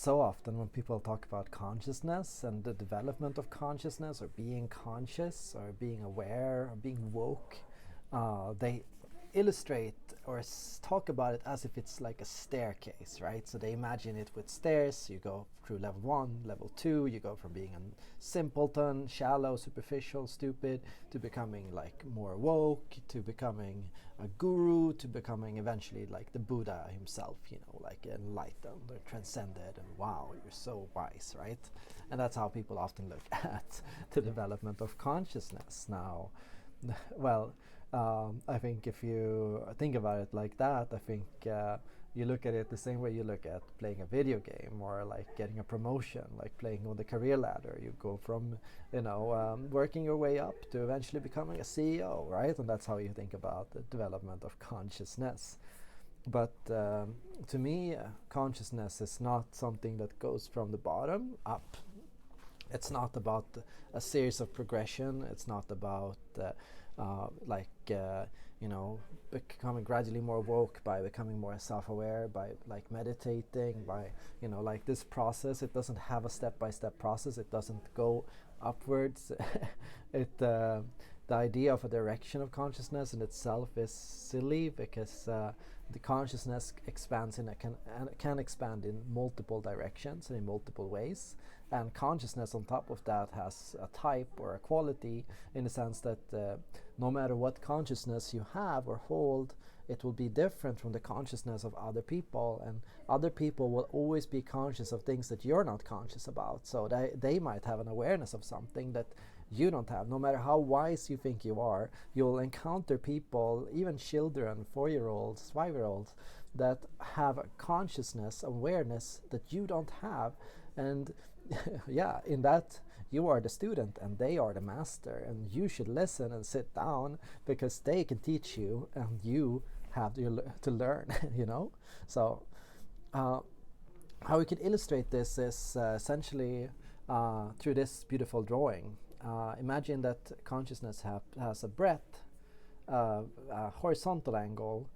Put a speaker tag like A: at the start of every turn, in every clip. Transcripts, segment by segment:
A: so often when people talk about consciousness and the development of consciousness, or being conscious, or being aware, or being woke, they illustrate or talk about it as if it's like a staircase, right? So they imagine it with stairs. You go through level 1, level 2, you go from being a simpleton, shallow, superficial, stupid, to becoming like more woke, to becoming a guru, to becoming eventually like the Buddha himself, like enlightened or transcended, and wow, you're so wise, right? And that's how people often look at the development of consciousness. Now, well, I think if you think about it like that, I think you look at it the same way you look at playing a video game, or like getting a promotion, like playing on the career ladder. You go from, working your way up to eventually becoming a CEO, right? And that's how you think about the development of consciousness. But to me, consciousness is not something that goes from the bottom up. It's not about a series of progression. It's not about becoming gradually more woke by becoming more self-aware, by like meditating, by like this process. It doesn't have a step-by-step process. It doesn't go upwards. The idea of a direction of consciousness in itself is silly, because the consciousness expands can expand in multiple directions and in multiple ways. And consciousness on top of that has a type or a quality, in the sense that no matter what consciousness you have or hold, it will be different from the consciousness of other people, and other people will always be conscious of things that you're not conscious about. So they might have an awareness of something that you don't have. No matter how wise you think you are, you'll encounter people, even children, 4-year-olds, 5-year-olds, that have a consciousness, awareness that you don't have. And yeah, in that you are the student and they are the master, and you should listen and sit down, because they can teach you and you have to learn. So how we can illustrate this is essentially through this beautiful drawing. Imagine that consciousness has a breadth, a horizontal angle,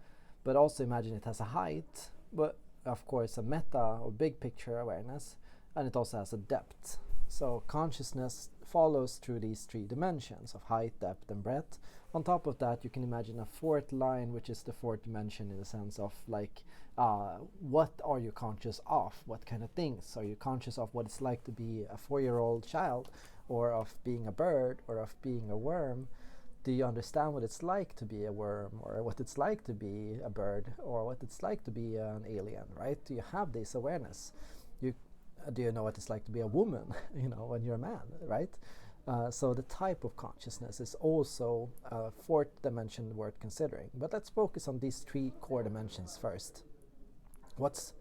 A: but also imagine it has a height, but of course a meta or big picture awareness, and it also has a depth. So consciousness follows through these 3 dimensions of height, depth, and breadth. On top of that, you can imagine a 4th line, which is the 4th dimension, in the sense of like, what are you conscious of? What kind of things are you conscious of? What it's like to be a 4-year-old child, or of being a bird, or of being a worm? Do you understand what it's like to be a worm, or what it's like to be a bird, or what it's like to be an alien, right? Do you have this awareness? Do you know what it's like to be a woman, when you're a man, right? So the type of consciousness is also a 4th dimension worth considering. But let's focus on these 3 core dimensions first. What's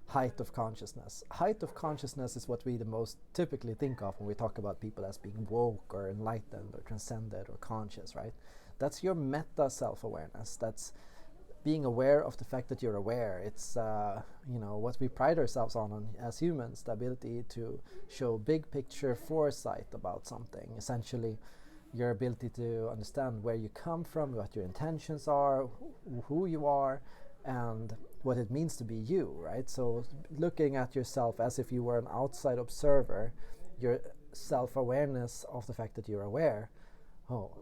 A: height of consciousness? Height of consciousness is what we the most typically think of when we talk about people as being woke, or enlightened, or transcended, or conscious, right? That's your meta self-awareness. That's being aware of the fact that you're aware. It's what we pride ourselves on as humans, the ability to show big picture foresight about something. Essentially, your ability to understand where you come from, what your intentions are, who you are, and what it means to be you, right? So looking at yourself as if you were an outside observer, your self-awareness of the fact that you're aware.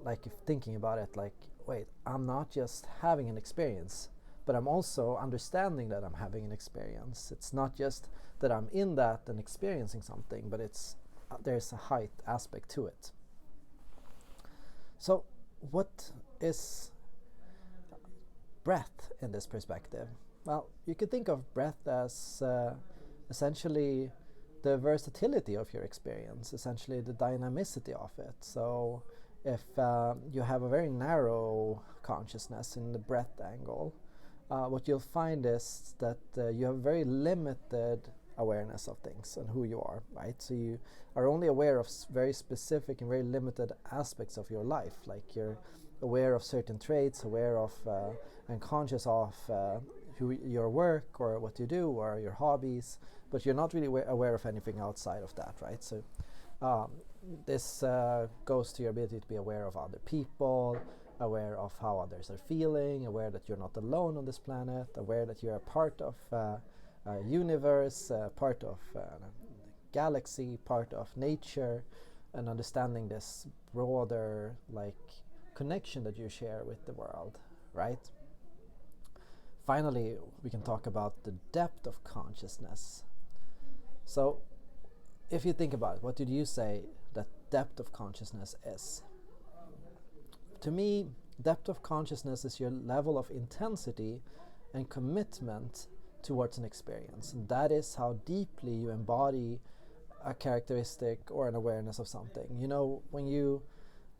A: Like if thinking about it, like, wait, I'm not just having an experience, but I'm also understanding that I'm having an experience. It's not just that I'm in that and experiencing something, but there's a height aspect to it. So what is breath in this perspective? Well, you could think of breath as essentially the versatility of your experience, essentially the dynamicity of it. So if you have a very narrow consciousness in the breath angle, what you'll find is that you have very limited awareness of things and who you are, right? So you are only aware of very specific and very limited aspects of your life, like you're aware of certain traits, aware of and conscious of your work or what you do or your hobbies, but you're not really aware of anything outside of that, right? So this goes to your ability to be aware of other people, aware of how others are feeling, aware that you're not alone on this planet, aware that you're a part of universe, part of galaxy, part of nature, and understanding this broader like connection that you share with the world, right? Finally, we can talk about the depth of consciousness. So, if you think about it, what did you say that depth of consciousness is? To me, depth of consciousness is your level of intensity and commitment towards an experience. And that is how deeply you embody a characteristic or an awareness of something. You know, when you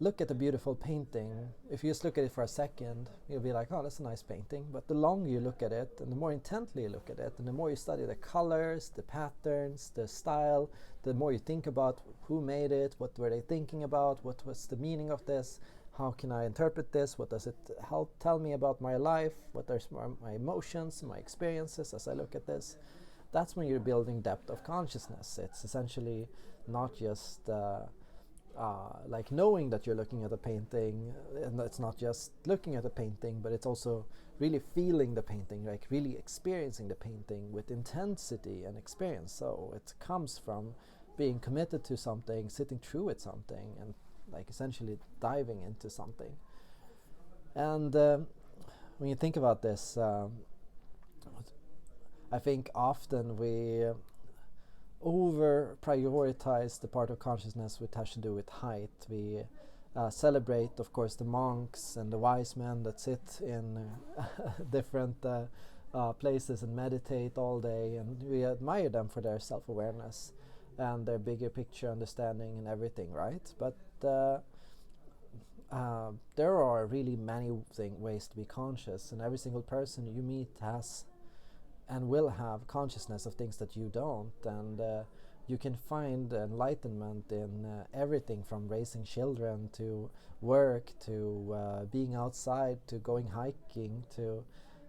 A: look at a beautiful painting, if you just look at it for a second, you'll be like, oh, that's a nice painting. But the longer you look at it, and the more intently you look at it, and the more you study the colors, the patterns, the style, the more you think about who made it, what were they thinking about, what was the meaning of this, how can I interpret this, what does it help tell me about my life, what are my emotions, my experiences as I look at this. That's when you're building depth of consciousness. It's essentially not just like knowing that you're looking at a painting, and it's not just looking at a painting, but it's also really feeling the painting, like really experiencing the painting with intensity and experience. So it comes from being committed to something, sitting true with something, and like essentially diving into something. And when you think about this, I think often we over prioritize the part of consciousness which has to do with height. We celebrate, of course, the monks and the wise men that sit in different places and meditate all day, and we admire them for their self-awareness and their bigger picture understanding and everything, right? But there are really many ways to be conscious, and every single person you meet has and will have consciousness of things that you don't, and you can find enlightenment in everything from raising children to work to being outside to going hiking to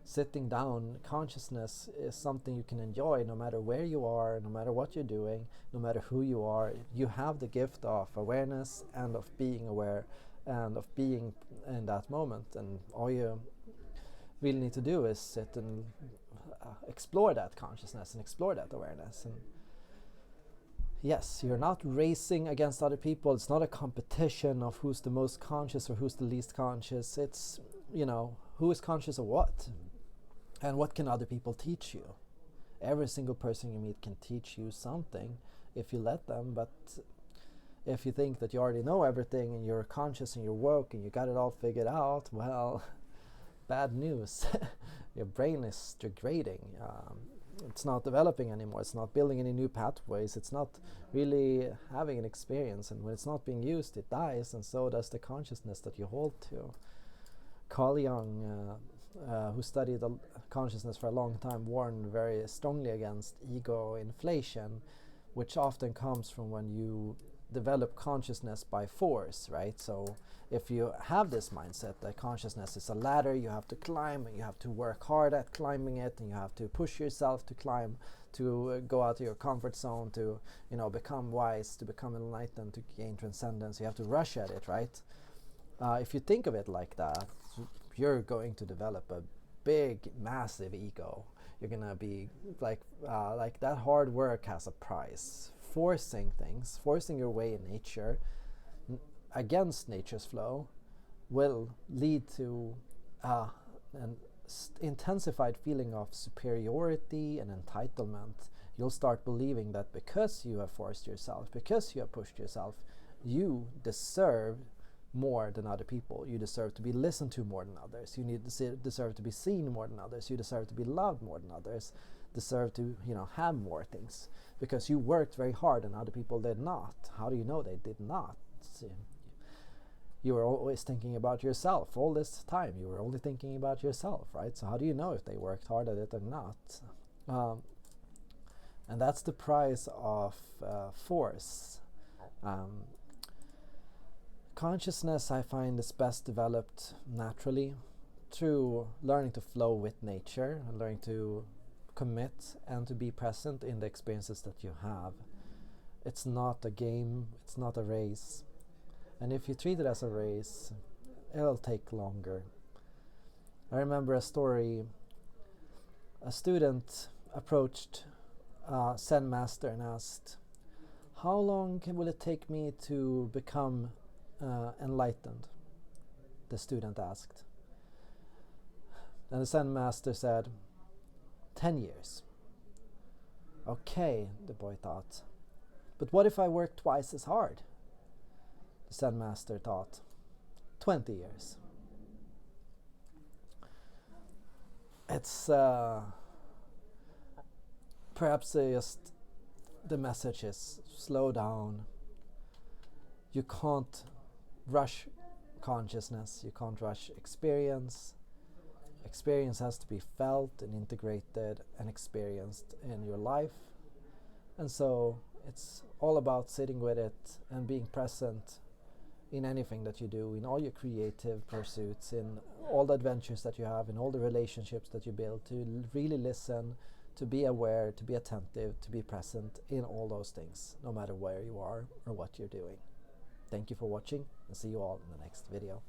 A: sitting down. Consciousness is something you can enjoy no matter where you are, no matter what you're doing, no matter who you are. You have the gift of awareness and of being aware and of being in that moment, and all you really need to do is sit and explore that consciousness and explore that awareness. And yes, you're not racing against other people. It's not a competition of who's the most conscious or who's the least conscious. It's, you know, who is conscious of what, and what can other people teach you. Every single person you meet can teach you something if you let them, but if you think that you already know everything and you're conscious and you're woke and you got it all figured out, well, bad news. Your brain is degrading. It's not developing anymore. It's not building any new pathways. It's not really having an experience. And when it's not being used, it dies, and so does the consciousness that you hold to. Carl Jung, who studied consciousness for a long time, warned very strongly against ego inflation, which often comes from when you develop consciousness by force, right? So if you have this mindset that consciousness is a ladder you have to climb, and you have to work hard at climbing it, and you have to push yourself to climb, to go out of your comfort zone, to, you know, become wise, to become enlightened, to gain transcendence, you have to rush at it, right? If you think of it like that, you're going to develop a big, massive ego. You're gonna be like that hard work has a price. Forcing things, forcing your way in nature, against nature's flow, will lead to an intensified feeling of superiority and entitlement. You'll start believing that because you have forced yourself, because you have pushed yourself, you deserve more than other people. You deserve to be listened to more than others. You deserve to be seen more than others. You deserve to be loved more than others. Deserve to, you know, have more things because you worked very hard and other people did not. How do you know they did not? You were always thinking about yourself all this time. You were only thinking about yourself, right? So how do you know if they worked hard at it or not? And that's the price of force. Consciousness, I find, is best developed naturally through learning to flow with nature and learning to commit and to be present in the experiences that you have. It's not a game, it's not a race. And if you treat it as a race, it'll take longer. I remember a story. A student approached Zen master and asked, "How long will it take me to become enlightened?" The student asked. And the Zen master said, 10 years. Okay, the boy thought. But what if I work twice as hard? The Zen master thought. 20 years. It's perhaps just the message is slow down. You can't rush consciousness. You can't rush experience. Experience has to be felt and integrated and experienced in your life. And so it's all about sitting with it and being present in anything that you do, in all your creative pursuits, in all the adventures that you have, in all the relationships that you build, to really listen, to be aware, to be attentive, to be present in all those things, no matter where you are or what you're doing. Thank you for watching, and see you all in the next video.